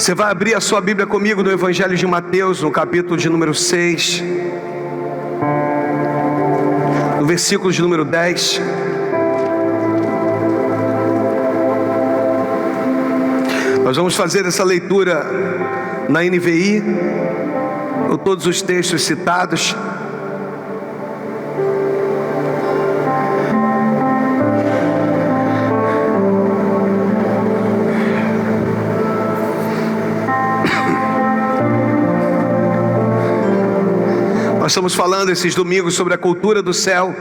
Você vai abrir a sua Bíblia comigo no Evangelho de Mateus, no capítulo de número 6, no versículo de número 10. Nós vamos fazer essa leitura na NVI, com todos os textos citados. Nós estamos falando esses domingos sobre a cultura do céu.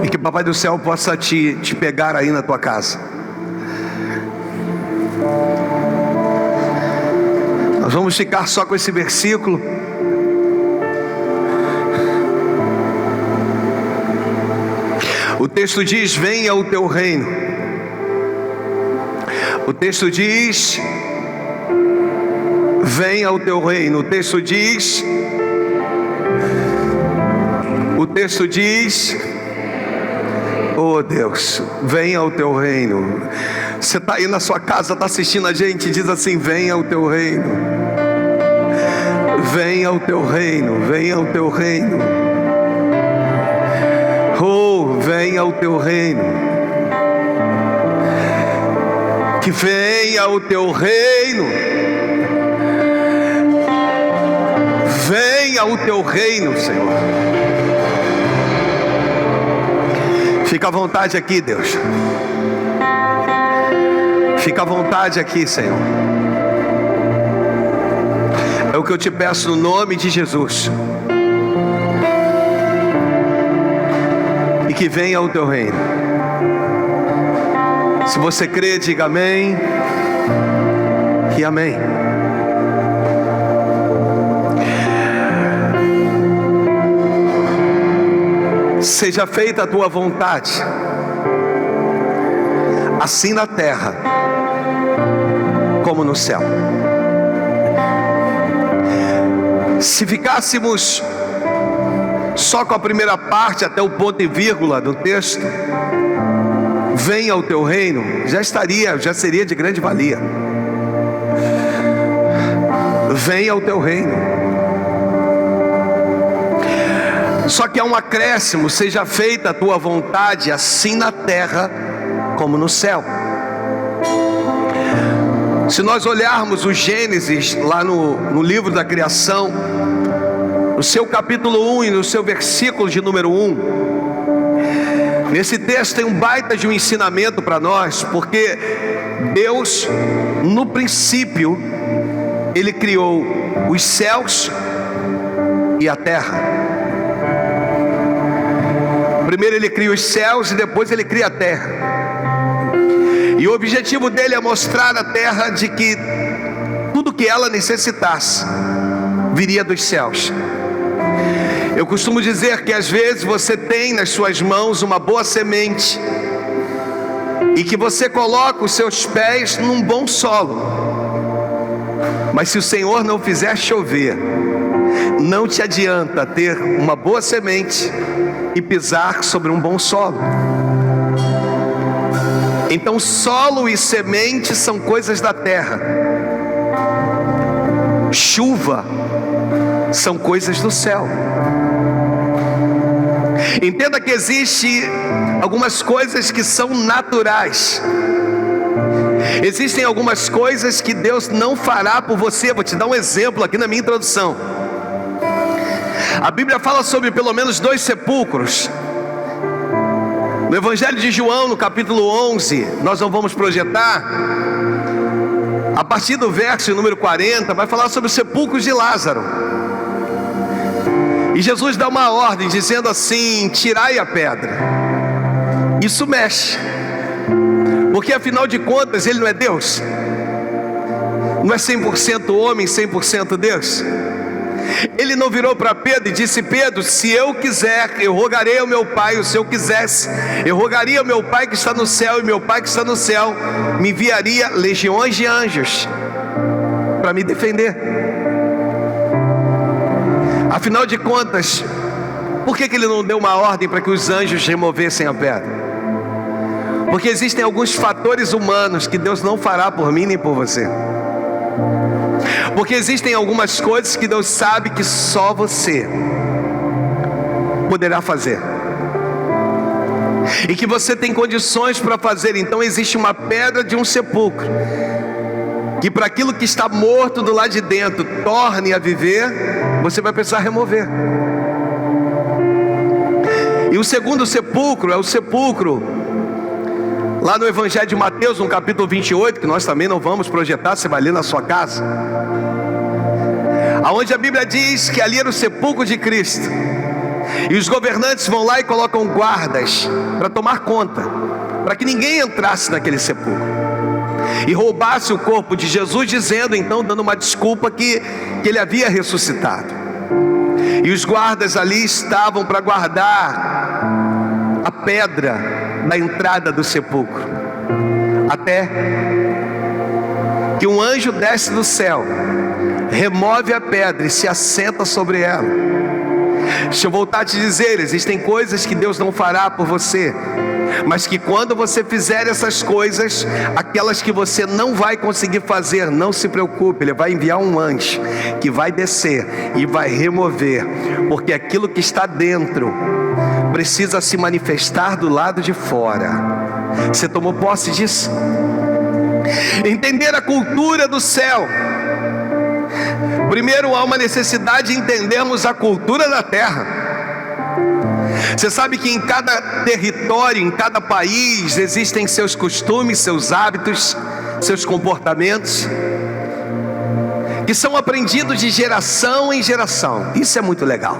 E que o Papai do Céu possa te pegar aí na tua casa. Nós vamos ficar só com esse versículo. O texto diz: venha o teu reino. O texto diz: venha o teu reino. O texto diz: oh Deus, venha o teu reino. Você está aí na sua casa, está assistindo a gente, diz assim: venha o teu reino. Venha o teu reino, venha o teu reino. Oh, venha o teu reino. Que venha o teu reino. Venha o teu reino, Senhor. Fica à vontade aqui, Deus. Fica à vontade aqui, Senhor. É o que eu te peço no nome de Jesus. E que venha o teu reino. Se você crê, diga amém. E amém. Seja feita a tua vontade, assim na terra como no céu. Se ficássemos só com a primeira parte, até o ponto e vírgula do texto, venha o teu reino, já seria de grande valia. Venha o teu reino. Só que há um acréscimo: seja feita a tua vontade, assim na terra como no céu. Se nós olharmos o Gênesis, lá no livro da criação, no seu capítulo 1 e no seu versículo de número 1, nesse texto tem um baita de um ensinamento para nós, porque Deus, no princípio, Ele criou os céus e a terra. Primeiro Ele cria os céus e depois Ele cria a terra. E o objetivo dele é mostrar à terra de que tudo que ela necessitasse viria dos céus. Eu costumo dizer que às vezes você tem nas suas mãos uma boa semente e que você coloca os seus pés num bom solo, mas se o Senhor não fizer chover, não te adianta ter uma boa semente e pisar sobre um bom solo. Então solo e semente são coisas da terra. Chuva são coisas do céu. Entenda que existe algumas coisas que são naturais. Existem algumas coisas que Deus não fará por você. Vou te dar um exemplo aqui na minha introdução. A Bíblia fala sobre pelo menos 2 sepulcros. No Evangelho de João, no capítulo 11, nós não vamos projetar. A partir do verso número 40, vai falar sobre os sepulcros de Lázaro. E Jesus dá uma ordem dizendo assim: tirai a pedra. Isso mexe, porque afinal de contas Ele não é Deus. Não é 100% homem, 100% Deus. Ele não virou para Pedro e disse: Pedro, se eu quiser, eu rogarei ao meu Pai. Ou se eu quisesse, eu rogaria ao meu Pai que está no céu, e meu Pai que está no céu me enviaria legiões de anjos para me defender. Afinal de contas, por que Ele não deu uma ordem para que os anjos removessem a pedra? Porque existem alguns fatores humanos que Deus não fará por mim nem por você. Porque existem algumas coisas que Deus sabe que só você poderá fazer, e que você tem condições para fazer. Então existe uma pedra de um sepulcro, que para aquilo que está morto do lado de dentro torne a viver, você vai precisar remover. E o segundo sepulcro é o sepulcro lá no Evangelho de Mateus, no capítulo 28, que nós também não vamos projetar, você vai ler na sua casa, aonde a Bíblia diz que ali era o sepulcro de Cristo, e os governantes vão lá e colocam guardas para tomar conta, para que ninguém entrasse naquele sepulcro e roubasse o corpo de Jesus, dizendo então, dando uma desculpa que ele havia ressuscitado. E os guardas ali estavam para guardar a pedra na entrada do sepulcro, até que um anjo desce do céu, remove a pedra e se assenta sobre ela. Deixa eu voltar a te dizer, existem coisas que Deus não fará por você, mas que quando você fizer essas coisas, aquelas que você não vai conseguir fazer, não se preocupe, Ele vai enviar um anjo que vai descer e vai remover, porque aquilo que está dentro precisa se manifestar do lado de fora. Você tomou posse disso? Entender a cultura do céu. Primeiro há uma necessidade de entendermos a cultura da terra. Você sabe que em cada território, em cada país, existem seus costumes, seus hábitos, seus comportamentos, que são aprendidos de geração em geração. Isso é muito legal.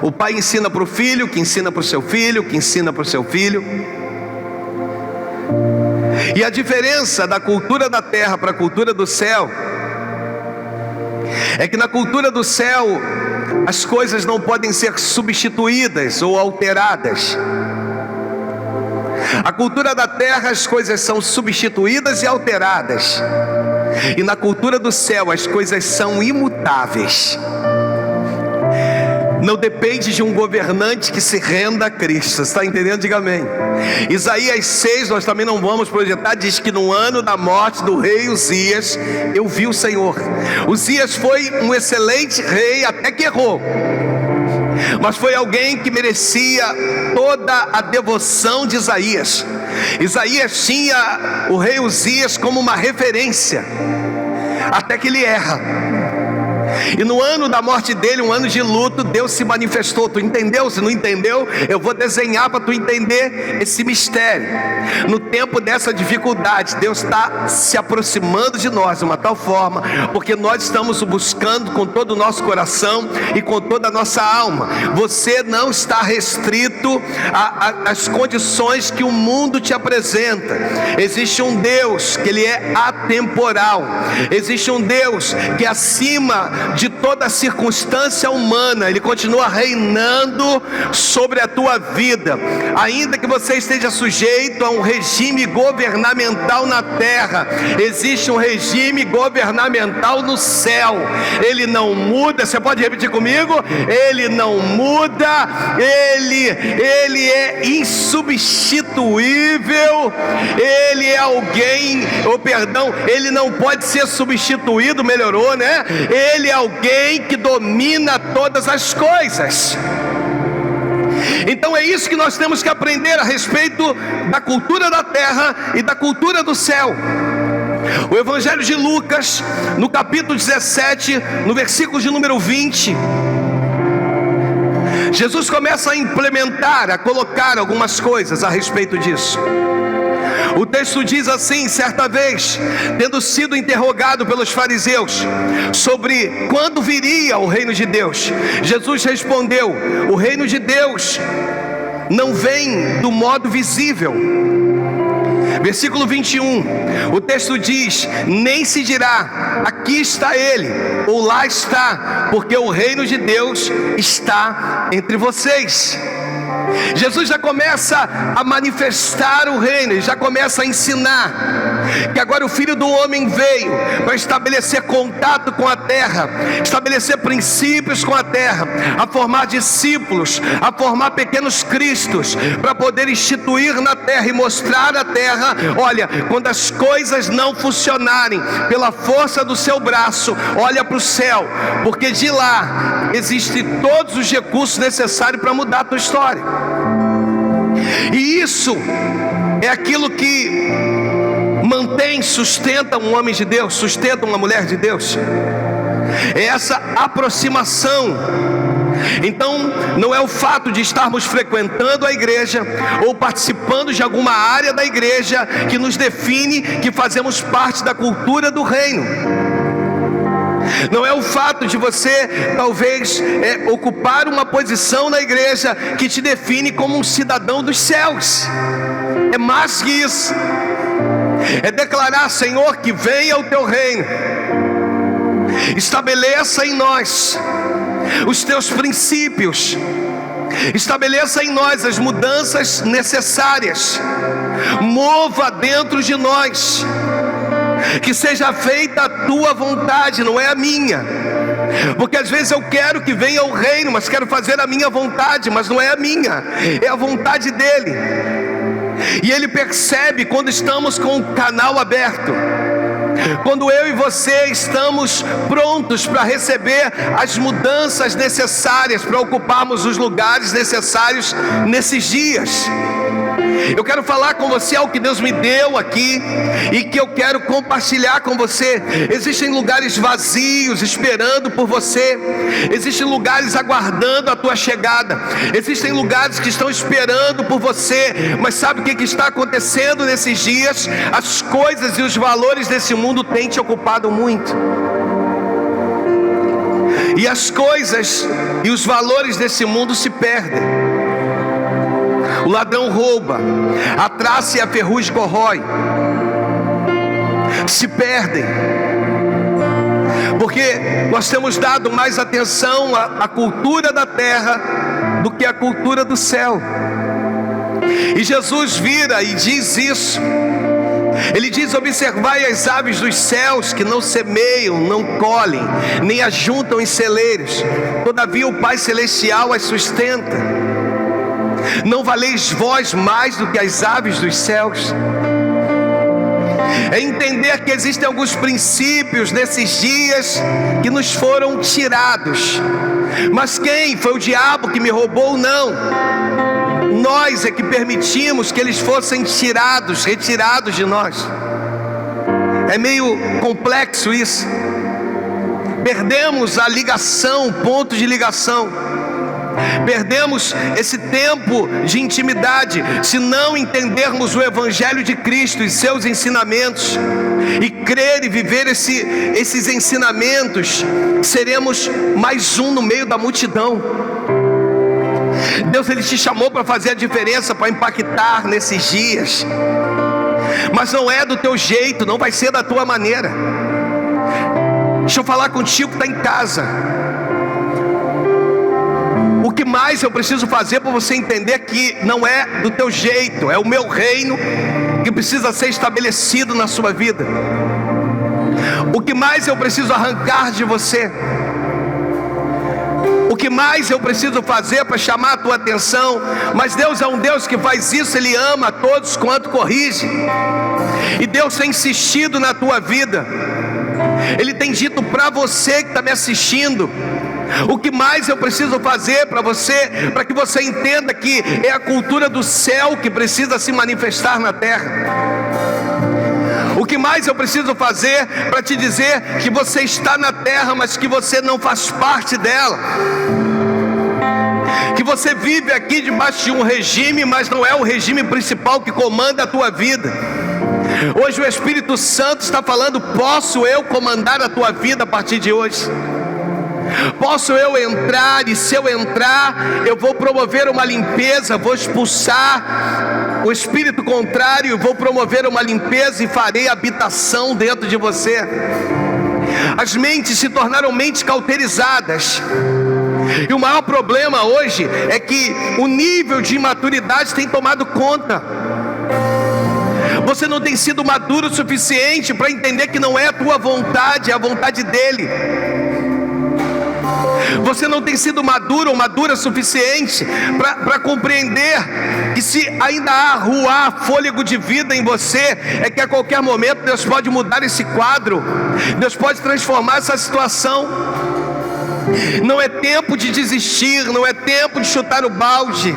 O pai ensina para o filho, que ensina para o seu filho, que ensina para o seu filho. E a diferença da cultura da terra para a cultura do céu é que na cultura do céu as coisas não podem ser substituídas ou alteradas. A cultura da terra, as coisas são substituídas e alteradas, e na cultura do céu as coisas são imutáveis. Não depende de um governante que se renda a Cristo. Você está entendendo? Diga amém. Isaías 6, nós também não vamos projetar, diz que no ano da morte do rei Uzias, eu vi o Senhor. Uzias foi um excelente rei, até que errou, mas foi alguém que merecia toda a devoção de Isaías. Isaías tinha o rei Uzias como uma referência, até que ele erra. E no ano da morte dele, um ano de luto, Deus se manifestou. Tu entendeu? Se não entendeu, eu vou desenhar para tu entender esse mistério. No tempo dessa dificuldade, Deus está se aproximando de nós de uma tal forma, porque nós estamos o buscando com todo o nosso coração e com toda a nossa alma. Você não está restrito às condições que o mundo te apresenta. Existe um Deus que Ele é atemporal. Existe um Deus que acima de toda circunstância humana, Ele continua reinando sobre a tua vida. Ainda que você esteja sujeito a um regime governamental na terra, existe um regime governamental no céu. Ele não muda. Você pode repetir comigo? Ele não muda. Ele é insubstituível. Ele é alguém, ele não pode ser substituído. Melhorou, né? Ele é alguém que domina todas as coisas. Então é isso que nós temos que aprender a respeito da cultura da terra e da cultura do céu. O Evangelho de Lucas, no capítulo 17, no versículo de número 20, Jesus começa a implementar, a colocar algumas coisas a respeito disso. O texto diz assim: certa vez, tendo sido interrogado pelos fariseus sobre quando viria o reino de Deus, Jesus respondeu: o reino de Deus não vem do modo visível. Versículo 21, o texto diz: nem se dirá, aqui está ele, ou lá está, porque o reino de Deus está entre vocês. Jesus já começa a manifestar o reino, ele já começa a ensinar. que agora o Filho do Homem veio para estabelecer contato com a terra, estabelecer princípios com a terra, a formar discípulos, a formar pequenos cristos, para poder instituir na terra e mostrar à terra: olha, quando as coisas não funcionarem pela força do seu braço, olha para o céu, porque de lá existem todos os recursos necessários para mudar a tua história. E isso é aquilo que mantém, sustenta um homem de Deus, sustenta uma mulher de Deus. É essa aproximação. Então, não é o fato de estarmos frequentando a igreja ou participando de alguma área da igreja que nos define que fazemos parte da cultura do reino. Não é o fato de você talvez ocupar uma posição na igreja que te define como um cidadão dos céus. É mais que isso. É declarar: Senhor, que venha o teu reino, estabeleça em nós os teus princípios, estabeleça em nós as mudanças necessárias, mova dentro de nós, que seja feita a tua vontade, não é a minha. Porque às vezes eu quero que venha o reino, mas quero fazer a minha vontade, mas não é a minha, é a vontade dele. E ele percebe quando estamos com o canal aberto, quando eu e você estamos prontos para receber as mudanças necessárias, para ocuparmos os lugares necessários nesses dias. Eu quero falar com você algo que Deus me deu aqui e que eu quero compartilhar com você. Existem lugares vazios esperando por você, existem lugares aguardando a tua chegada, existem lugares que estão esperando por você. Mas sabe o que está acontecendo nesses dias? As coisas e os valores desse mundo têm te ocupado muito. E as coisas e os valores desse mundo se perdem. O ladrão rouba, a traça e a ferrugem corrói, se perdem, porque nós temos dado mais atenção à cultura da terra do que à cultura do céu. E Jesus vira e diz isso. Ele diz: observai as aves dos céus, que não semeiam, não colhem, nem ajuntam em celeiros, todavia o Pai Celestial as sustenta. Não valeis vós mais do que as aves dos céus? É entender que existem alguns princípios nesses dias que nos foram tirados. Mas quem? Foi o diabo que me roubou? Não. Nós é que permitimos que eles fossem tirados, retirados de nós. É meio complexo isso. Perdemos a ligação, o ponto de ligação. Perdemos esse tempo de intimidade se não entendermos o Evangelho de Cristo e seus ensinamentos, e crer e viver esses ensinamentos. Seremos mais um no meio da multidão. Deus, Ele te chamou para fazer a diferença, para impactar nesses dias, mas não é do teu jeito, não vai ser da tua maneira. Deixa eu falar contigo que está em casa. O que mais eu preciso fazer para você entender que não é do teu jeito, é o meu reino que precisa ser estabelecido na sua vida? O que mais eu preciso arrancar de você? O que mais eu preciso fazer para chamar a tua atenção? Mas Deus é um Deus que faz isso, Ele ama a todos quanto corrige. E Deus tem insistido na tua vida. Ele tem dito para você que está me assistindo: o que mais eu preciso fazer para você, para que você entenda que é a cultura do céu que precisa se manifestar na terra? O que mais eu preciso fazer para te dizer que você está na terra, mas que você não faz parte dela? Que você vive aqui debaixo de um regime, mas não é o regime principal que comanda a tua vida. Hoje o Espírito Santo está falando: posso eu comandar a tua vida a partir de hoje? Posso eu entrar, e se eu entrar, eu vou promover uma limpeza, vou expulsar o espírito contrário, vou promover uma limpeza e farei habitação dentro de você. As mentes se tornaram mentes cauterizadas. E o maior problema hoje é que o nível de imaturidade tem tomado conta. Você não tem sido maduro o suficiente para entender que não é a tua vontade, é a vontade dele. Você não tem sido maduro ou madura o suficiente para compreender que se ainda há fôlego de vida em você, é que a qualquer momento Deus pode mudar esse quadro, Deus pode transformar essa situação. Não é tempo de desistir, não é tempo de chutar o balde.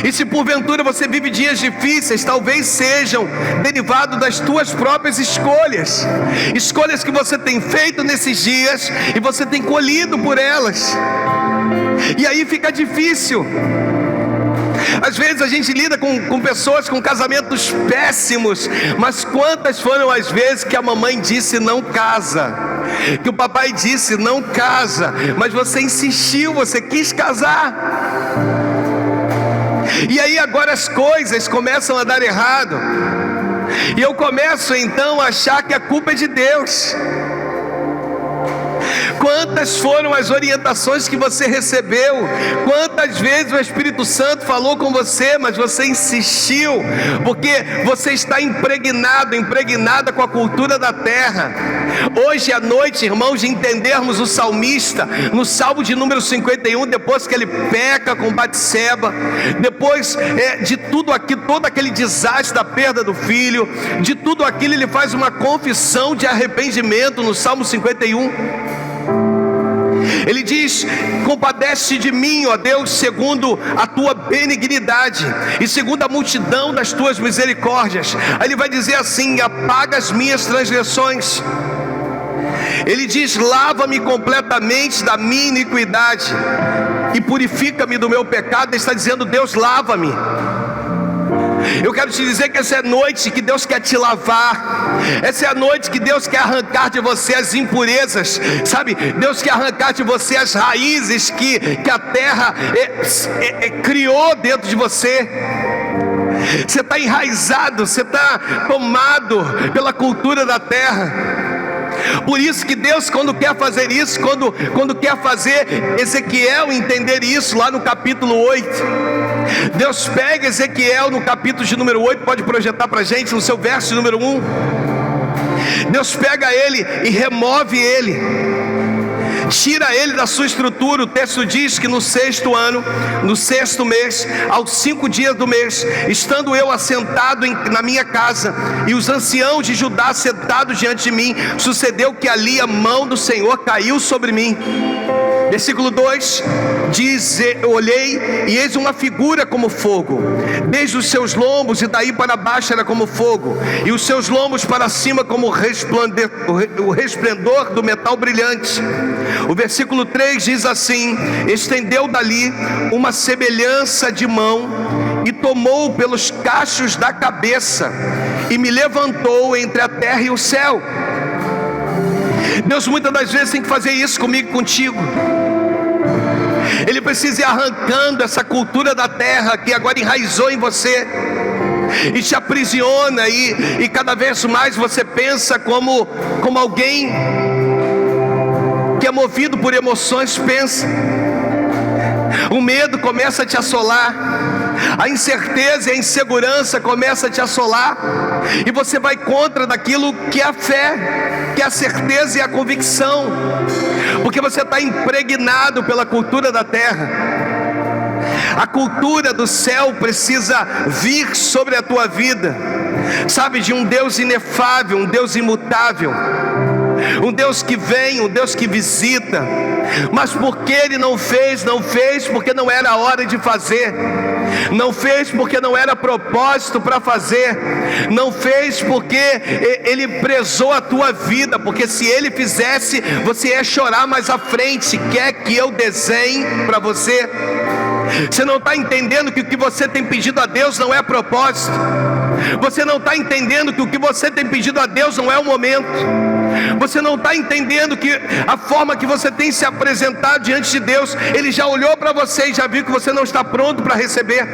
E se porventura você vive dias difíceis, talvez sejam derivados das tuas próprias escolhas, escolhas que você tem feito nesses dias e você tem colhido por elas, e aí fica difícil. Às vezes a gente lida com pessoas com casamentos péssimos, mas quantas foram as vezes que a mamãe disse não casa, que o papai disse não casa, mas você insistiu, você quis casar. E aí agora as coisas começam a dar errado, e eu começo então a achar que a culpa é de Deus. Quantas foram as orientações que você recebeu? Quantas vezes o Espírito Santo falou com você, mas você insistiu, porque você está impregnada com a cultura da terra. Hoje à noite, irmãos, de entendermos o salmista, no Salmo de número 51, depois que ele peca com Batseba, depois de tudo aquilo, todo aquele desastre da perda do filho, de tudo aquilo, ele faz uma confissão de arrependimento no Salmo 51. Ele diz: compadece de mim, ó Deus, segundo a tua benignidade e segundo a multidão das tuas misericórdias. Aí ele vai dizer assim: apaga as minhas transgressões. Ele diz: lava-me completamente da minha iniquidade e purifica-me do meu pecado. Ele está dizendo: Deus, lava-me. Eu quero te dizer que essa é a noite que Deus quer te lavar. Essa é a noite que Deus quer arrancar de você as impurezas, sabe? Deus quer arrancar de você as raízes que a terra criou dentro de você. Você está enraizado, você está tomado pela cultura da terra. Por isso que Deus, quando quer fazer isso, quando quer fazer Ezequiel entender isso, lá no capítulo 8, Deus pega Ezequiel no capítulo de número 8, pode projetar para a gente no seu verso número 1. Deus pega ele e remove ele, tira ele da sua estrutura. O texto diz que no sexto ano, no sexto mês, aos 5 dias do mês, estando eu assentado na minha casa e os anciãos de Judá sentados diante de mim, sucedeu que ali a mão do Senhor caiu sobre mim. Versículo 2 diz: eu olhei e eis uma figura como fogo, desde os seus lombos e daí para baixo era como fogo, e os seus lombos para cima como o resplendor do metal brilhante. O versículo 3 diz assim: estendeu dali uma semelhança de mão e tomou pelos cachos da cabeça e me levantou entre a terra e o céu. Deus muitas das vezes tem que fazer isso comigo e contigo. Ele precisa ir arrancando essa cultura da terra que agora enraizou em você e te aprisiona, e cada vez mais você pensa como alguém que é movido por emoções pensa. O medo começa a te assolar, a incerteza e a insegurança começa a te assolar, e você vai contra daquilo que é a fé, que é a certeza e a convicção, porque você está impregnado pela cultura da terra. A cultura do céu precisa vir sobre a tua vida, sabe, de um Deus inefável, um Deus imutável, um Deus que vem, um Deus que visita. Mas porque Ele não fez porque não era a hora de fazer, não fez porque não era propósito para fazer, não fez porque Ele prezou a tua vida, porque se Ele fizesse, você ia chorar mais à frente. Quer que eu desenhe para você? Você não está entendendo que o que você tem pedido a Deus não é propósito. Você não está entendendo que o que você tem pedido a Deus não é o momento. Você não está entendendo que a forma que você tem se apresentado diante de Deus, Ele já olhou para você e já viu que você não está pronto para receber.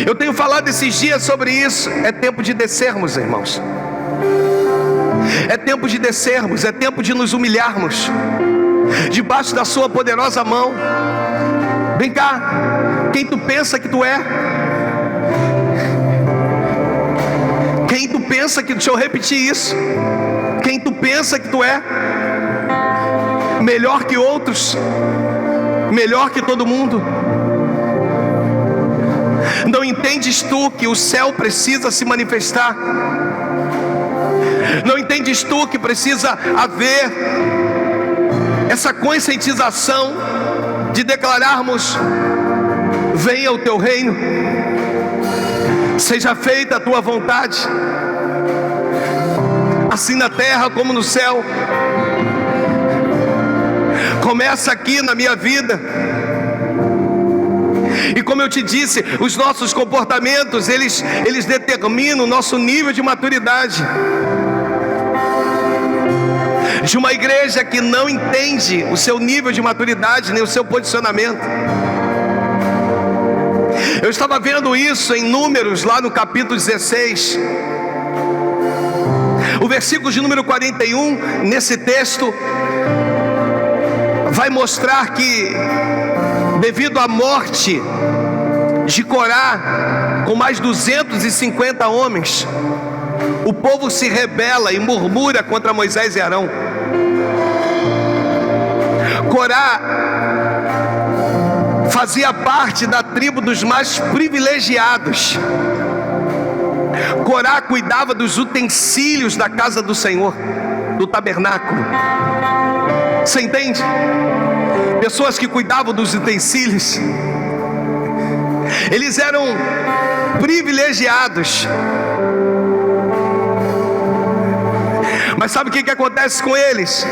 Eu tenho falado esses dias sobre isso. É tempo de descermos, irmãos. É tempo de descermos, é tempo de nos humilharmos debaixo da sua poderosa mão. Vem cá, quem tu pensa que tu é? pensa que, deixa eu repetir isso, quem tu pensa que tu é, melhor que outros, melhor que todo mundo. Não entendes tu que o céu precisa se manifestar? Não entendes tu que precisa haver essa conscientização de declararmos: venha o teu reino, seja feita a tua vontade, assim na terra como no céu. Começa aqui na minha vida. E como eu te disse, os nossos comportamentos, eles determinam o nosso nível de maturidade. De uma igreja que não entende o seu nível de maturidade, nem o seu posicionamento. Eu estava vendo isso em Números, lá no capítulo 16. O versículo de número 41, nesse texto, vai mostrar que, devido à morte de Corá, com mais 250 homens, o povo se rebela e murmura contra Moisés e Arão. Corá fazia parte da tribo dos mais privilegiados. Corá cuidava dos utensílios da casa do Senhor, do tabernáculo. Você entende? Pessoas que cuidavam dos utensílios, eles eram privilegiados. Mas sabe o que acontece com eles?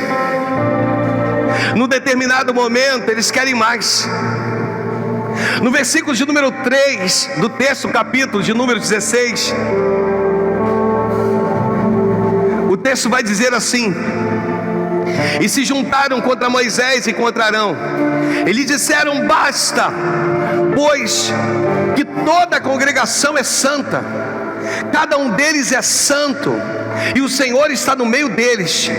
Num determinado momento, eles querem mais. No versículo de número 3 do texto, capítulo de número 16, o texto vai dizer assim: e se juntaram contra Moisés e contra Arão, e lhe disseram: basta, pois que toda a congregação é santa, cada um deles é santo, e o Senhor está no meio deles.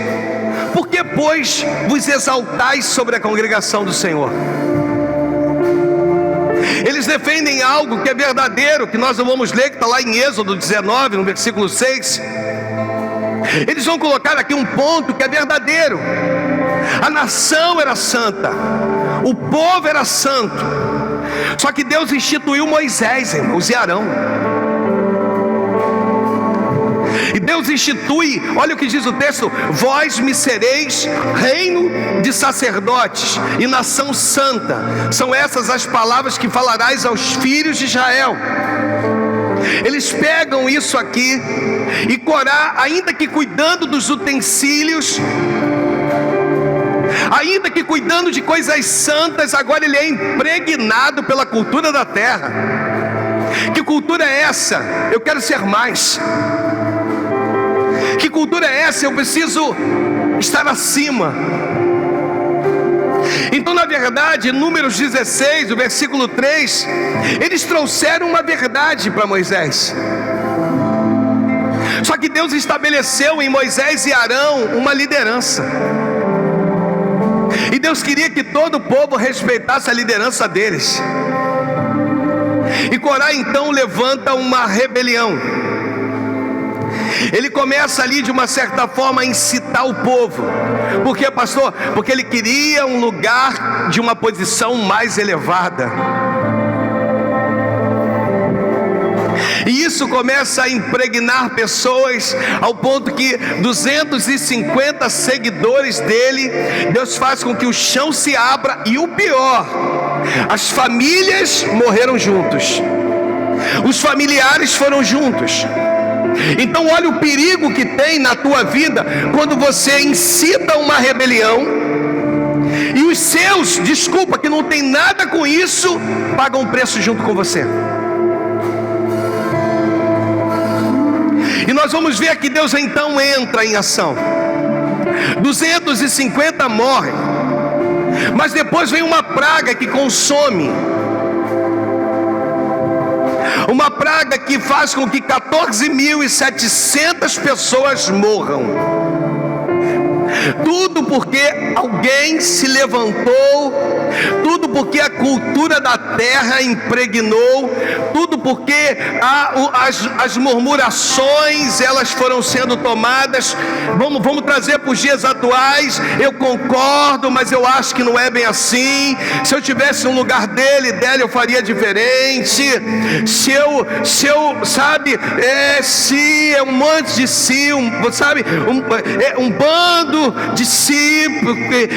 Por que, pois, vos exaltais sobre a congregação do Senhor? Eles defendem algo que é verdadeiro, que nós não vamos ler, que está lá em Êxodo 19, no versículo 6. Eles vão colocar aqui um ponto que é verdadeiro. A nação era santa, o povo era santo. Só que Deus instituiu Moisés, irmãos, e Arão. E Deus institui, olha o que diz o texto: vós me sereis reino de sacerdotes e nação santa. São essas as palavras que falarás aos filhos de Israel. Eles pegam isso aqui, e Corá, ainda que cuidando dos utensílios, ainda que cuidando de coisas santas, agora ele é impregnado pela cultura da terra. Que cultura é essa? Eu quero ser mais. Que cultura é essa? Eu preciso estar acima. Então, na verdade, Números 16, o versículo 3, eles trouxeram uma verdade para Moisés. Só que Deus estabeleceu em Moisés e Arão uma liderança. E Deus queria que todo o povo respeitasse a liderança deles. E Corá então levanta uma rebelião. Ele começa ali, de uma certa forma, a incitar o povo. Por quê, pastor? Porque ele queria um lugar de uma posição mais elevada. E isso começa a impregnar pessoas, ao ponto que 250 seguidores dele, Deus faz com que o chão se abra. E o pior, as famílias morreram juntos, os familiares foram juntos. Então olha o perigo que tem na tua vida quando você incita uma rebelião e os seus, desculpa, que não tem nada com isso, pagam um preço junto com você. E nós vamos ver que Deus então entra em ação. 250 morrem, mas depois vem uma praga que consome. Uma praga que faz com que 14.700 pessoas morram. Tudo porque alguém se levantou tudo porque a cultura da terra impregnou, tudo porque as murmurações elas foram sendo tomadas. Vamos trazer para os dias atuais. Eu concordo, mas eu acho que não é bem assim. Se eu tivesse no lugar dela, eu faria diferente. Se é um monte de si, um bando de si,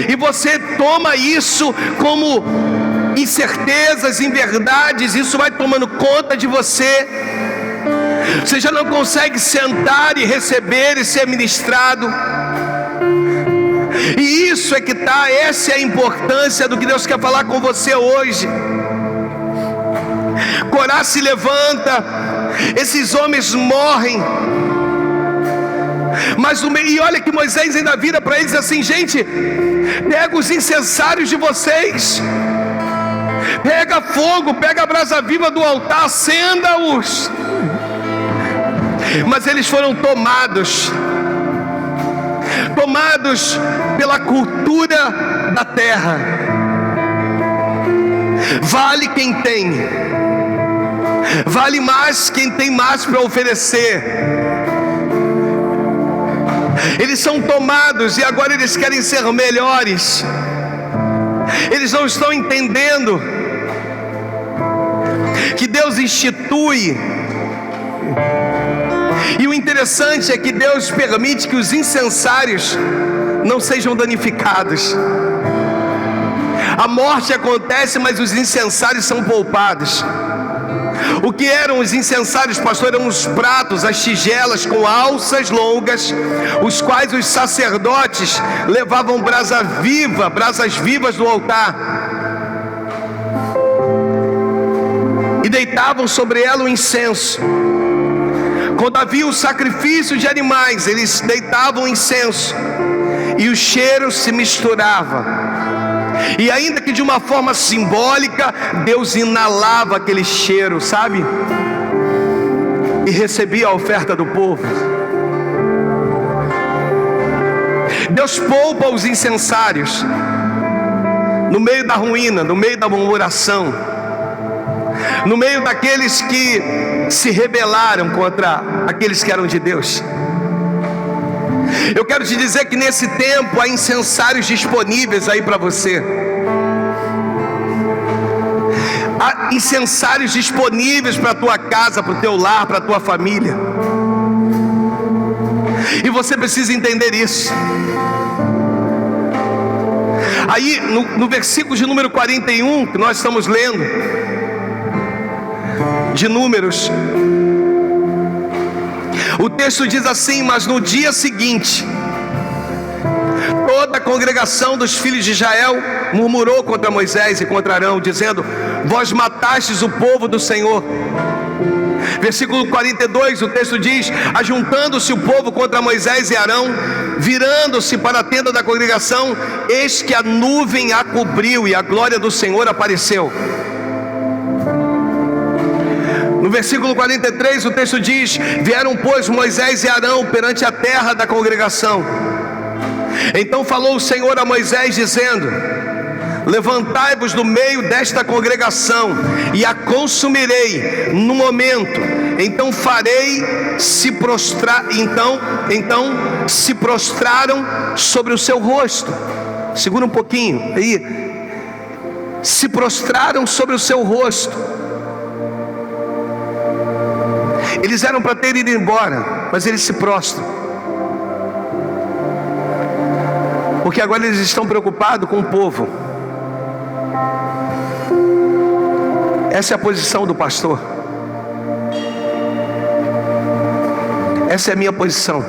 e você toma isso como incertezas, inverdades, isso vai tomando conta de você. Você já não consegue sentar e receber e ser ministrado. E isso é que essa é a importância do que Deus quer falar com você hoje. Corá se levanta, esses homens morrem, mas e olha que Moisés ainda vira para eles assim: gente, pega os incensários de vocês, pega fogo, pega a brasa viva do altar, acenda-os. Mas eles foram tomados pela cultura da terra. Vale quem tem, vale mais quem tem mais para oferecer. Eles são tomados e agora eles querem ser melhores. Eles não estão entendendo que Deus institui. E o interessante é que Deus permite que os incensários não sejam danificados. A morte acontece, mas os incensários são poupados. O que eram os incensários, pastor? Eram os pratos, as tigelas com alças longas, os quais os sacerdotes levavam brasas vivas do altar, e deitavam sobre ela o incenso. Quando havia o sacrifício de animais, eles deitavam incenso, e o cheiro se misturava. E ainda que de uma forma simbólica, Deus inalava aquele cheiro, sabe? E recebia a oferta do povo. Deus poupa os incensários no meio da ruína, no meio da murmuração, no meio daqueles que se rebelaram contra aqueles que eram de Deus. Eu quero te dizer que nesse tempo há incensários disponíveis aí para você. Há incensários disponíveis para a tua casa, para o teu lar, para a tua família. E você precisa entender isso. Aí no versículo de número 41, que nós estamos lendo, de Números, o texto diz assim: mas no dia seguinte, toda a congregação dos filhos de Israel murmurou contra Moisés e contra Arão, dizendo: vós matastes o povo do Senhor. Versículo 42, o texto diz: ajuntando-se o povo contra Moisés e Arão, virando-se para a tenda da congregação, eis que a nuvem a cobriu e a glória do Senhor apareceu. No versículo 43, o texto diz: vieram, pois, Moisés e Arão perante a terra da congregação. Então falou o Senhor a Moisés, dizendo: levantai-vos do meio desta congregação, e a consumirei no momento. Então farei se prostrar. Então se prostraram sobre o seu rosto. Segura um pouquinho aí. Se prostraram sobre o seu rosto. Eles eram para ter ido embora, mas eles se prostram, porque agora eles estão preocupados com o povo. Essa é a posição do pastor. Essa é a minha posição.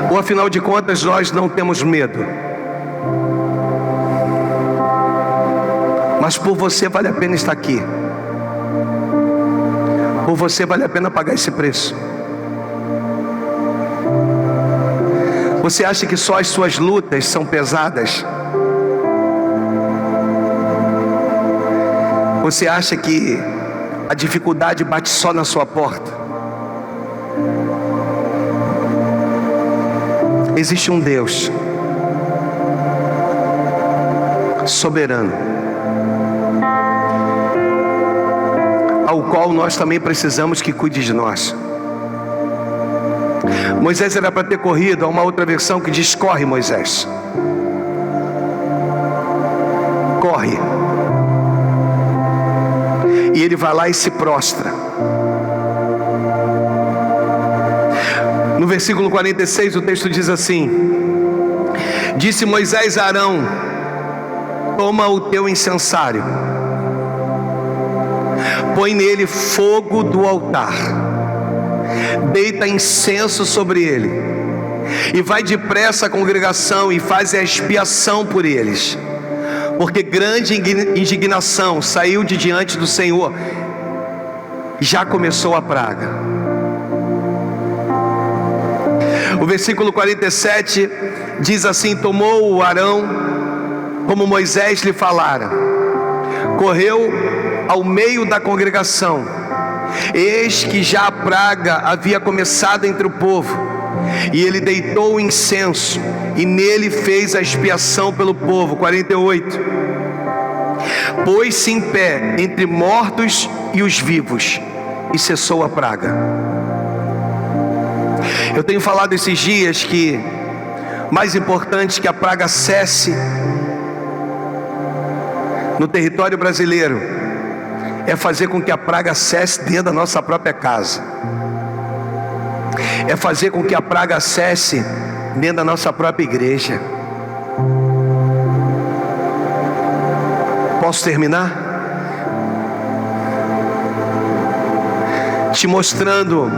Ou afinal de contas nós não temos medo, mas por você vale a pena estar aqui. Por você vale a pena pagar esse preço. Você acha que só as suas lutas são pesadas? Você acha que a dificuldade bate só na sua porta? Existe um Deus soberano, ao qual nós também precisamos que cuide de nós. Moisés era para ter corrido. Há uma outra versão que diz: corre, Moisés, corre. E ele vai lá e se prostra. No versículo 46 o texto diz assim: disse Moisés a Arão: toma o teu incensário, põe nele fogo do altar, deita incenso sobre ele, e vai depressa à congregação e faz a expiação por eles, porque grande indignação saiu de diante do Senhor, já começou a praga. O versículo 47 diz assim: tomou o Arão como Moisés lhe falara, correu ao meio da congregação, eis que já a praga havia começado entre o povo, e ele deitou o incenso e nele fez a expiação pelo povo. 48, pôs-se em pé entre mortos e os vivos, e cessou a praga. Eu tenho falado esses dias que mais importante que a praga cesse no território brasileiro é fazer com que a praga cesse dentro da nossa própria casa, é fazer com que a praga cesse dentro da nossa própria igreja. Posso terminar? Te mostrando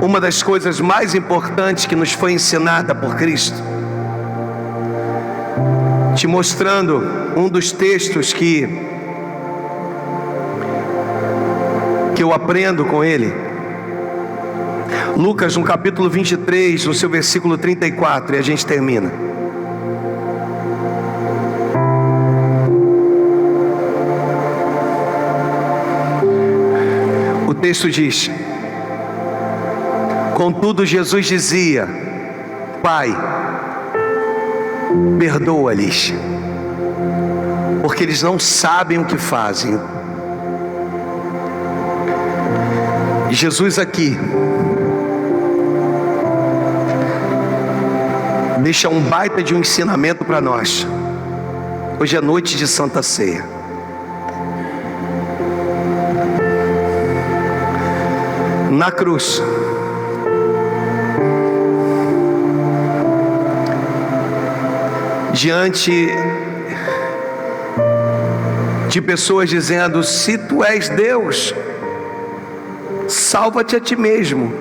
uma das coisas mais importantes que nos foi ensinada por Cristo, te mostrando um dos textos que eu aprendo com ele. Lucas, no capítulo 23, no seu versículo 34, e a gente termina. O texto diz: contudo Jesus dizia: Pai, perdoa-lhes, porque eles não sabem o que fazem. Jesus aqui deixa um baita de um ensinamento para nós. Hoje é noite de Santa Ceia. Na cruz, diante de pessoas dizendo: se tu és Deus, salva-te a ti mesmo.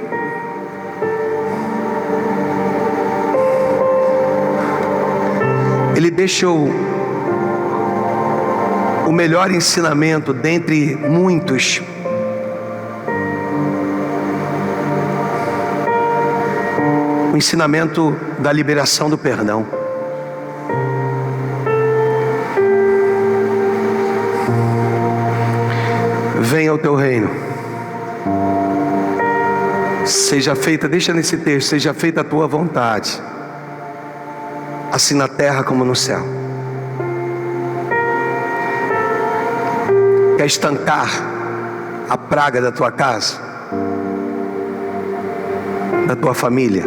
Ele deixou o melhor ensinamento dentre muitos. O ensinamento da liberação do perdão. Venha o teu reino, seja feita, deixa nesse texto, seja feita a tua vontade, assim na terra como no céu. Quer estancar a praga da tua casa, da tua família?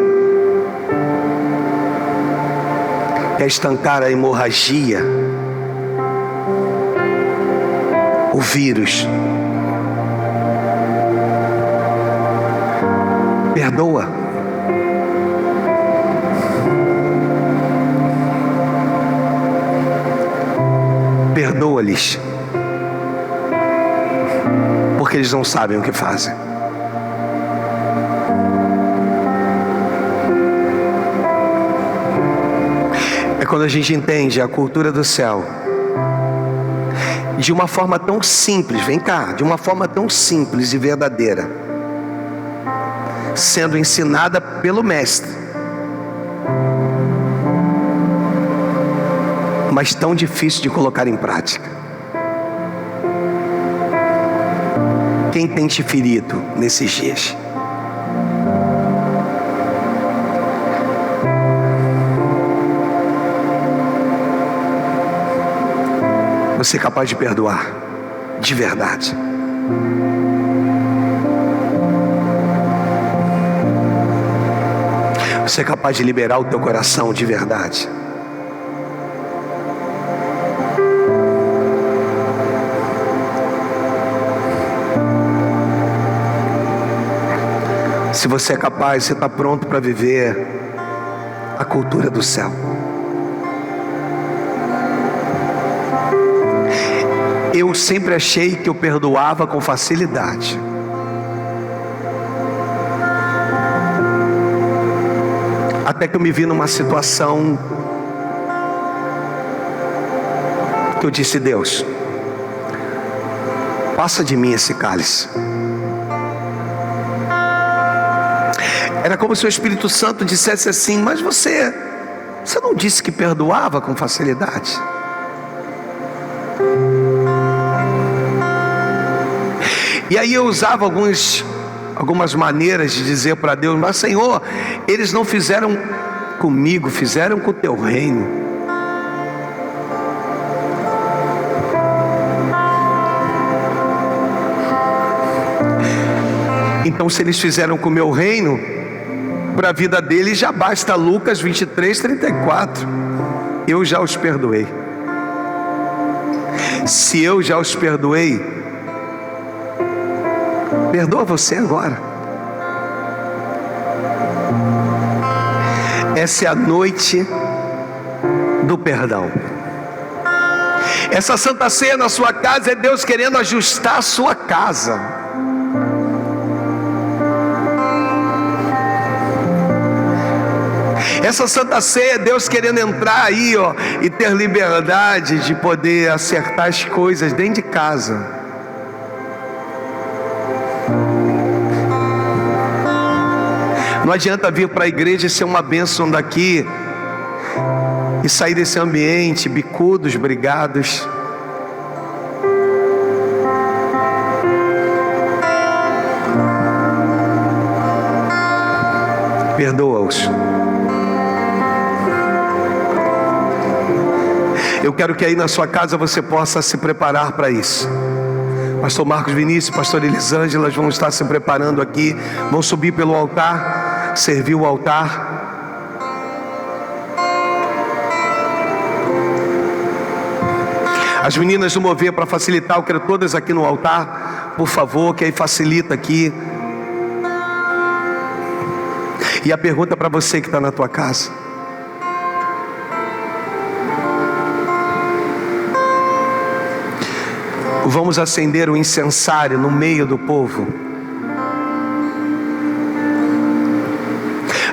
Quer estancar a hemorragia, o vírus? Perdoa. Perdoa-lhes, porque eles não sabem o que fazem. É quando a gente entende a cultura do céu de uma forma tão simples, vem cá, de uma forma tão simples e verdadeira, sendo ensinada pelo Mestre, mas tão difícil de colocar em prática. Quem tem te ferido nesses dias? Você é capaz de perdoar de verdade. Você é capaz de liberar o teu coração de verdade. Se você é capaz, você está pronto para viver a cultura do céu. Eu sempre achei que eu perdoava com facilidade. Até que eu me vi numa situação que eu disse: Deus, passa de mim esse cálice. Era como se o Espírito Santo dissesse assim: mas você não disse que perdoava com facilidade? E aí eu usava algumas maneiras de dizer para Deus: mas Senhor, eles não fizeram comigo, fizeram com o teu reino. Então, se eles fizeram com o meu reino, para a vida deles já basta Lucas 23:34. Eu já os perdoei. Se eu já os perdoei, perdoa você agora. Essa é a noite do perdão. Essa Santa Ceia na sua casa é Deus querendo ajustar a sua casa. Essa Santa Ceia é Deus querendo entrar aí, e ter liberdade de poder acertar as coisas dentro de casa. Não adianta vir para a igreja e ser uma bênção daqui e sair desse ambiente bicudos, brigados. Perdoa-os. Eu quero que aí na sua casa você possa se preparar para isso. Pastor Marcos Vinícius, Pastor Elisângela vão estar se preparando aqui. Vão subir pelo altar, servir o altar. As meninas do Mover, para facilitar, eu quero todas aqui no altar, por favor, que aí facilita aqui. E a pergunta para você que está na tua casa: vamos acender o incensário no meio do povo?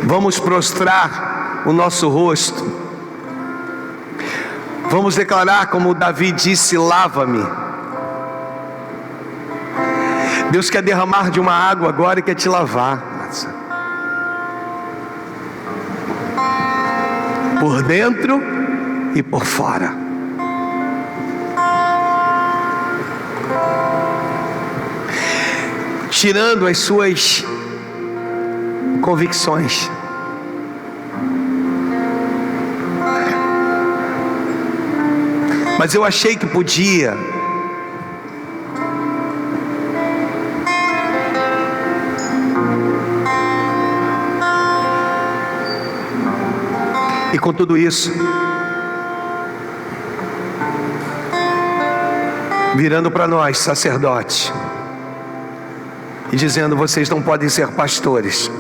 Vamos prostrar o nosso rosto? Vamos declarar como Davi disse: lava-me. Deus quer derramar de uma água agora e quer te lavar, por dentro e por fora. Tirando as suas convicções. Mas eu achei que podia. E com tudo isso, virando para nós, sacerdotes, e dizendo: vocês não podem ser pastores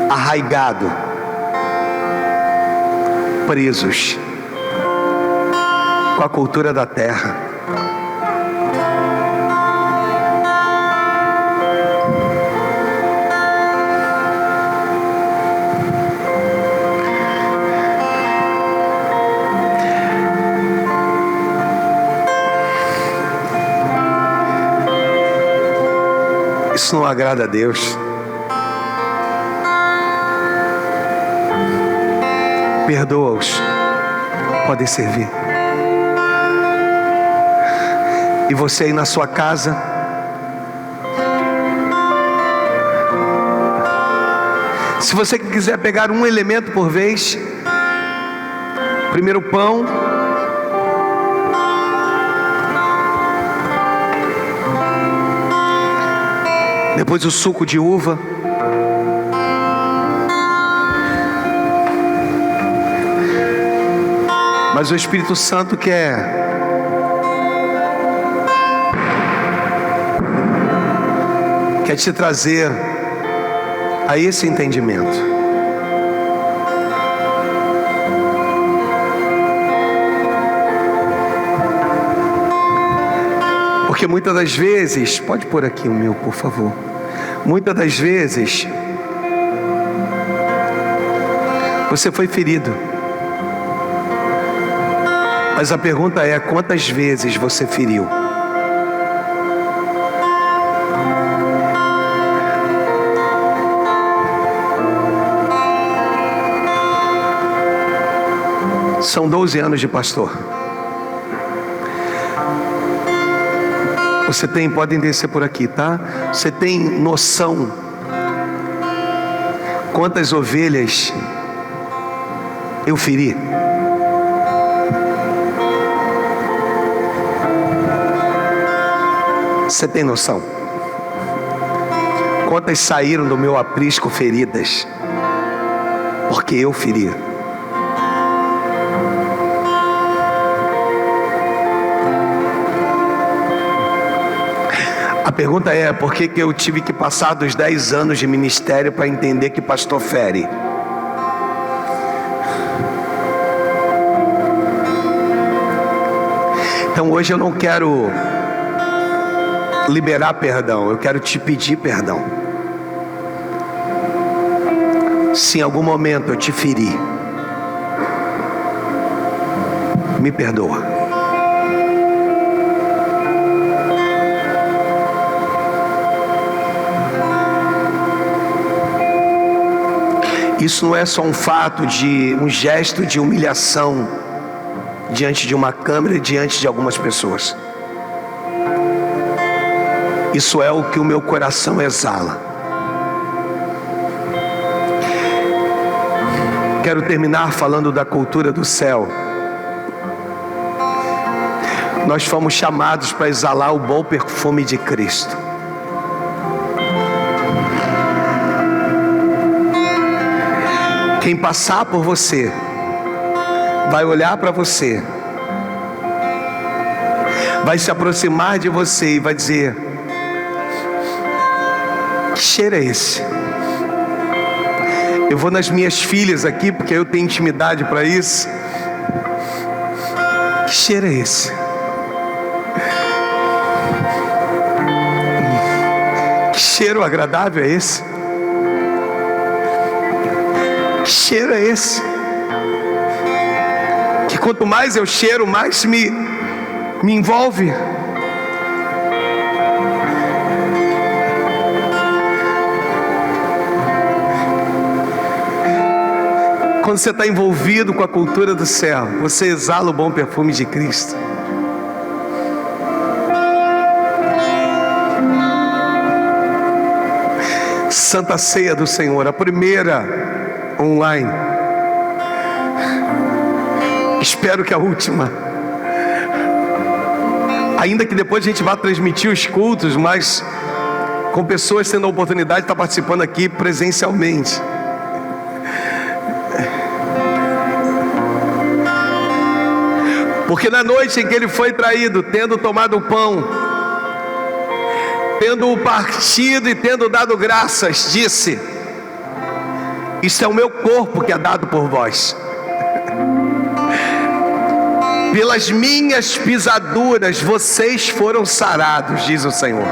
arraigados, presos com a cultura da terra. Isso não agrada a Deus. Perdoa-os, podem servir. E você aí na sua casa, se você quiser pegar um elemento por vez, primeiro o pão, depois o suco de uva. Mas o Espírito Santo quer te trazer a esse entendimento. Porque muitas das vezes, pode pôr aqui o meu, por favor. Muitas das vezes, você foi ferido. Mas a pergunta é: quantas vezes você feriu? São 12 anos de pastor. Você tem, podem descer por aqui, tá? Você tem noção quantas ovelhas eu feri? Você tem noção? Quantas saíram do meu aprisco feridas? Porque eu feri. A pergunta é: por que eu tive que passar dos 10 anos de ministério para entender que pastor fere? Então hoje eu não quero liberar perdão, eu quero te pedir perdão. Se em algum momento eu te feri, me perdoa. Isso não é só um fato de um gesto de humilhação diante de uma câmera e diante de algumas pessoas. Isso é o que o meu coração exala. Quero terminar falando da cultura do céu. Nós fomos chamados para exalar o bom perfume de Cristo. Quem passar por você vai olhar para você, vai se aproximar de você e vai dizer: que cheiro é esse? Eu vou nas minhas filhas aqui, porque eu tenho intimidade para isso. Que cheiro é esse? Que cheiro agradável é esse? Que cheiro é esse? Que quanto mais eu cheiro, mais me envolve. Quando você está envolvido com a cultura do céu, você exala o bom perfume de Cristo. Santa Ceia do Senhor, a primeira online. Espero que a última. Ainda que depois a gente vá transmitir os cultos, mas com pessoas tendo a oportunidade de estar participando aqui presencialmente. Porque na noite em que ele foi traído, tendo tomado o pão, tendo-o partido e tendo dado graças, disse: isso é o meu corpo que é dado por vós. Pelas minhas pisaduras vocês foram sarados, diz o Senhor.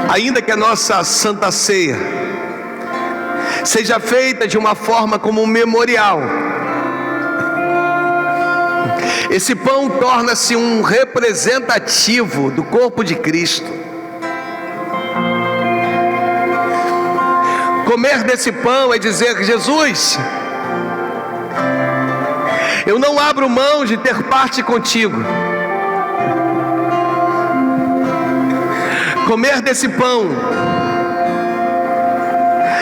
Ainda que a nossa Santa Ceia seja feita de uma forma como um memorial, esse pão torna-se um representativo do corpo de Cristo. Comer desse pão é dizer: Jesus, eu não abro mão de ter parte contigo. Comer desse pão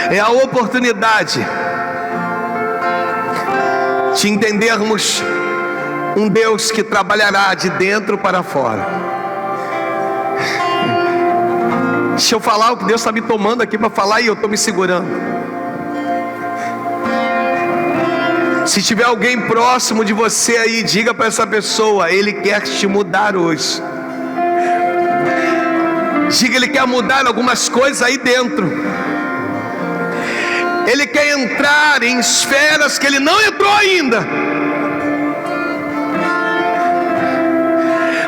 é a oportunidade de entendermos um Deus que trabalhará de dentro para fora. Deixa eu falar o que Deus está me tomando aqui para falar e eu estou me segurando. Se tiver alguém próximo de você aí, diga para essa pessoa: Ele quer te mudar hoje. Diga, Ele quer mudar algumas coisas aí dentro. Ele quer entrar em esferas que Ele não entrou ainda.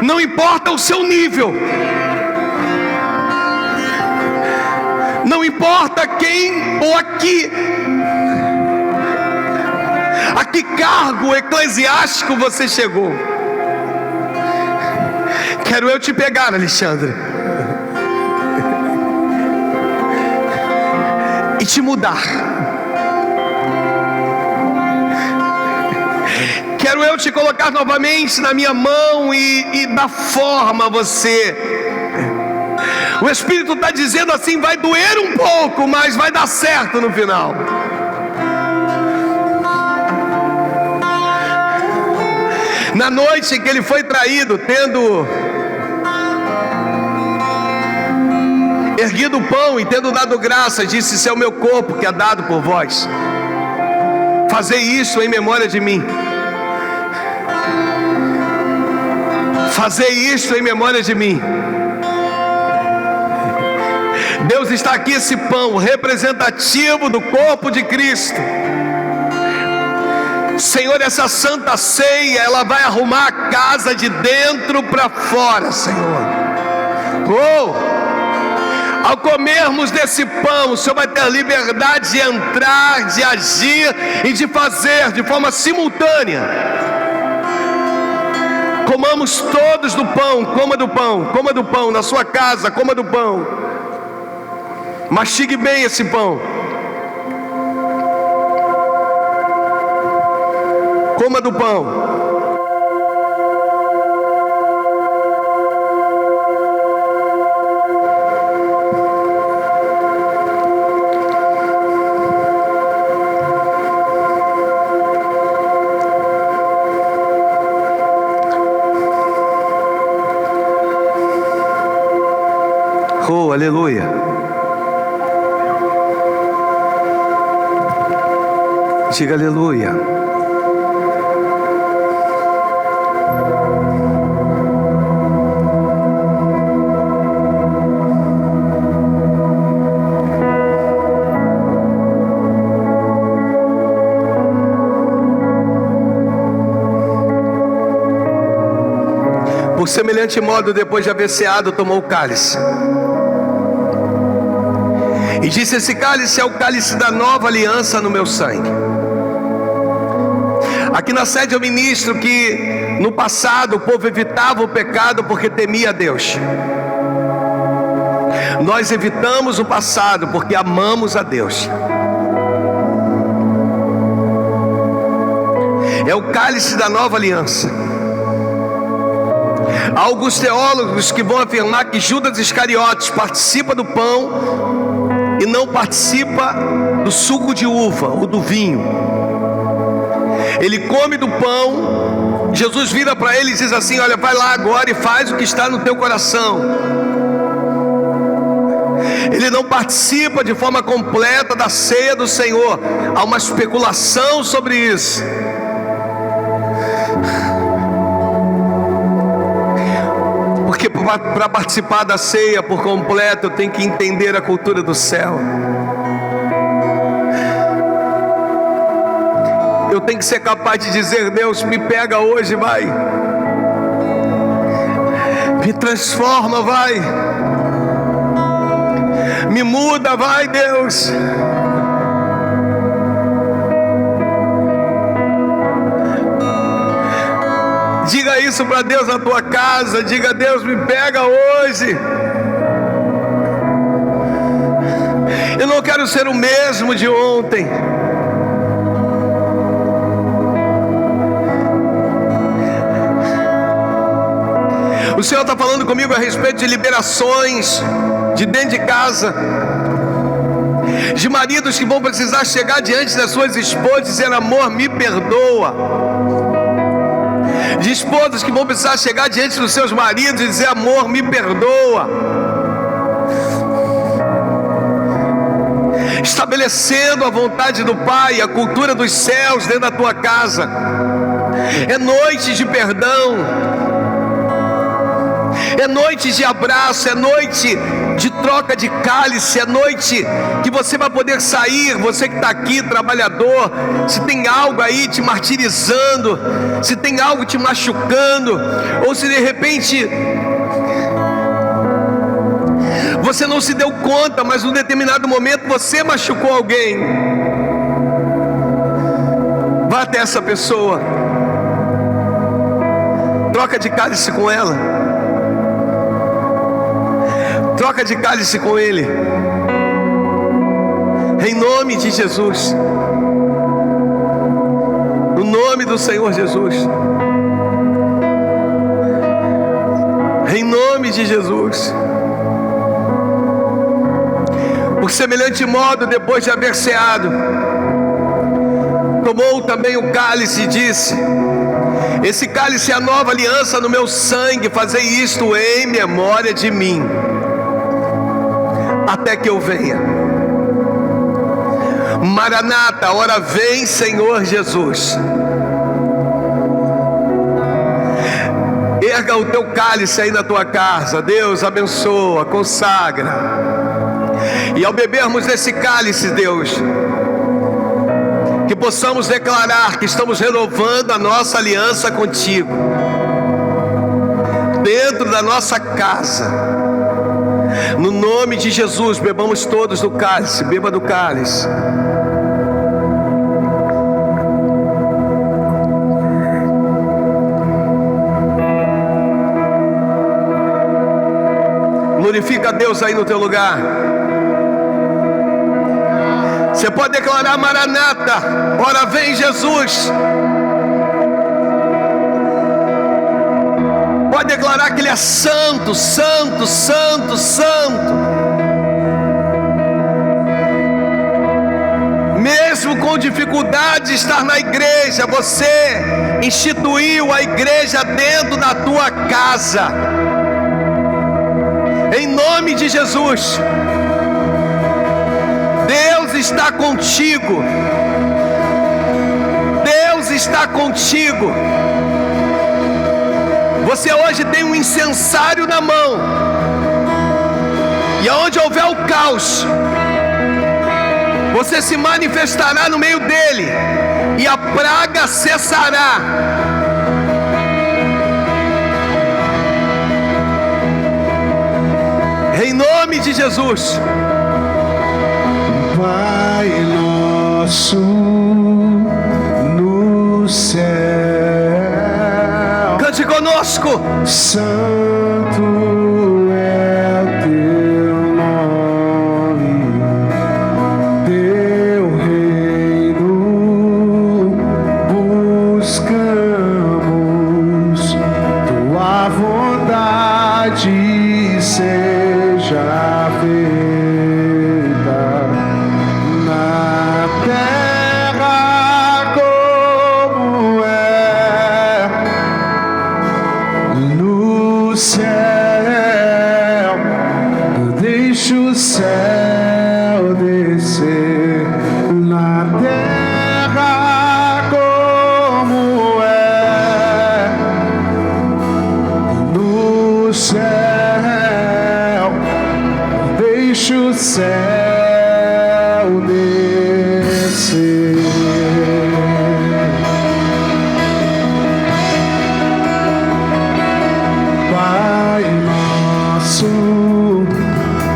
Não importa o seu nível, não importa quem ou a que cargo eclesiástico você chegou. Quero eu te pegar, Alexandre, e te mudar. Quero eu te colocar novamente na minha mão e dar forma a você. O Espírito está dizendo assim: vai doer um pouco, mas vai dar certo no final. Na noite em que ele foi traído, tendo erguido o pão e tendo dado graça, disse: "Esse é o meu corpo que é dado por vós. Fazei isso em memória de mim." Fazei isso em memória de mim. Deus está aqui, esse pão representativo do corpo de Cristo. Senhor, essa santa ceia, ela vai arrumar a casa de dentro para fora, Senhor. Ao comermos desse pão, o Senhor vai ter a liberdade de entrar, de agir e de fazer de forma simultânea. Comamos todos do pão, coma do pão, na sua casa, coma do pão. Mastigue bem esse pão. Coma do pão. Oh, aleluia. Diga aleluia. Por semelhante modo, depois de haver ceado, tomou o cálice e disse: "Esse cálice é o cálice da nova aliança no meu sangue." Aqui na sede eu ministro que no passado o povo evitava o pecado porque temia a Deus. Nós evitamos o passado porque amamos a Deus. É o cálice da nova aliança. Há alguns teólogos que vão afirmar que Judas Iscariotes participa do pão e não participa do suco de uva ou do vinho. Ele come do pão. Jesus vira para ele e diz assim: "Olha, vai lá agora e faz o que está no teu coração." Ele não participa de forma completa da ceia do Senhor. Há uma especulação sobre isso. Porque para participar da ceia por completo, eu tenho que entender a cultura do céu. Eu tenho que ser capaz de dizer: "Deus, me pega hoje, vai. Me transforma, vai. Me muda, vai, Deus." Diga isso para Deus na tua casa. Diga: "Deus, me pega hoje. Eu não quero ser o mesmo de ontem." O Senhor está falando comigo a respeito de liberações de dentro de casa, de maridos que vão precisar chegar diante das suas esposas e dizer: "Amor, me perdoa." de esposas que vão precisar chegar diante dos seus maridos e dizer: amor, me perdoa. Estabelecendo a vontade do Pai, a cultura dos céus dentro da tua casa. É noite de perdão, é noite de abraço, é noite de troca de cálice, é noite que você vai poder sair. Você que está aqui, trabalhador, se tem algo aí te martirizando, se tem algo te machucando, ou se de repente você não se deu conta, mas num determinado momento você machucou alguém, vá até essa pessoa, troca de cálice com ela, troca de cálice com ele, em nome de Jesus, no nome do Senhor Jesus, em nome de Jesus. Por semelhante modo, depois de haver ceado, tomou também o cálice e disse: esse cálice é a nova aliança no meu sangue, fazei isto em memória de mim, até que eu venha. Maranata, ora vem, Senhor Jesus. Erga o teu cálice aí na tua casa. Deus abençoa, consagra. E ao bebermos desse cálice, Deus, que possamos declarar que estamos renovando a nossa aliança contigo, dentro da nossa casa. No nome de Jesus, bebamos todos do cálice. Beba do cálice. Glorifica a Deus aí no teu lugar. Você pode declarar: Maranata, ora vem Jesus. Pode declarar que Ele é santo, santo, santo, santo. Mesmo com dificuldade de estar na igreja, você instituiu a igreja dentro da tua casa. Em nome de Jesus. Deus está contigo. Deus está contigo. Você hoje tem um incensário na mão, e aonde houver o caos, você se manifestará no meio dele, e a praga cessará. Em nome de Jesus. Pai nosso no céu, cante conosco. Santo é o teu nome, teu reino buscamos, tua vontade seja feita na terra como é no céu. Deixa o céu descer na terra como é no céu. Deixa o céu descer. Pai nosso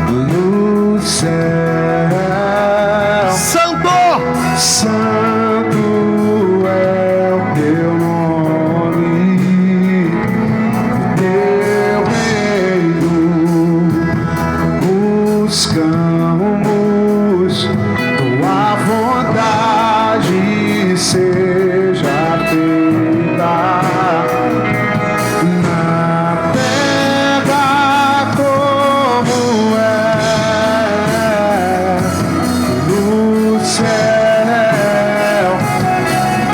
no céu, Santo, santo é o teu nome, teu reino buscamos, tua vontade seja feita na terra como é no céu.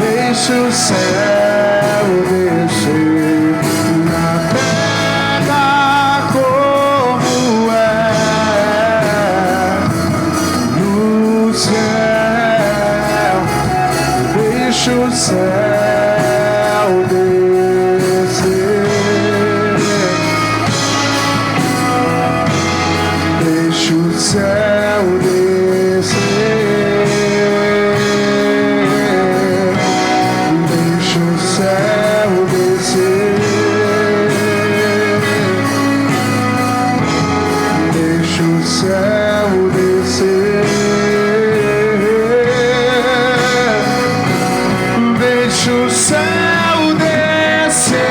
Deixa o céu descer. deixa o céu descer, deixa o céu descer, deixa o céu descer, deixa o céu descer, deixa o céu descer,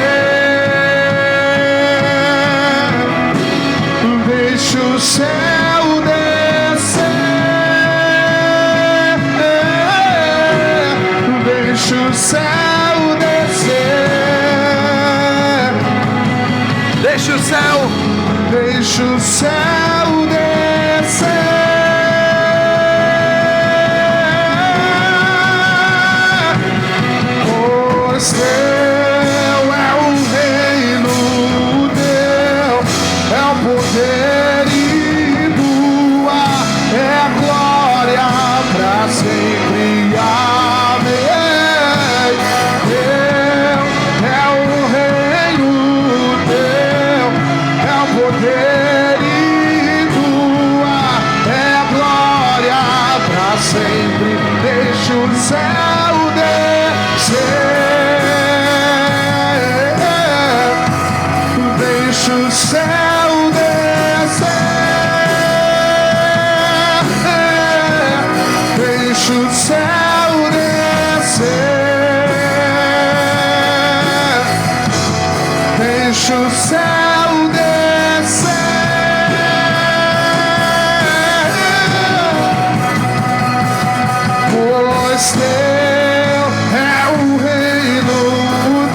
deixa o céu descer, deixa o céu descer, Deixa o céu. deixa o céu descer, pois teu é o reino, teu é o poder e tua é a glória pra sempre. Amém. Teu é o reino, teu é o poder e tua é a glória pra sempre. Deixa o céu descer, deixa o céu descer, deixa o céu descer, deixa o céu descer, pois teu é o reino,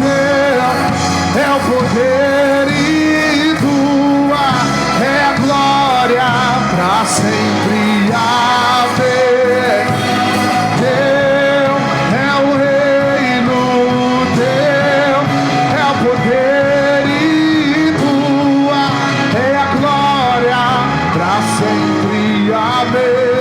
teu é o poder e tua é a glória pra sempre. Amém. Teu é o reino, teu é o poder e tua é a glória pra sempre. Amém.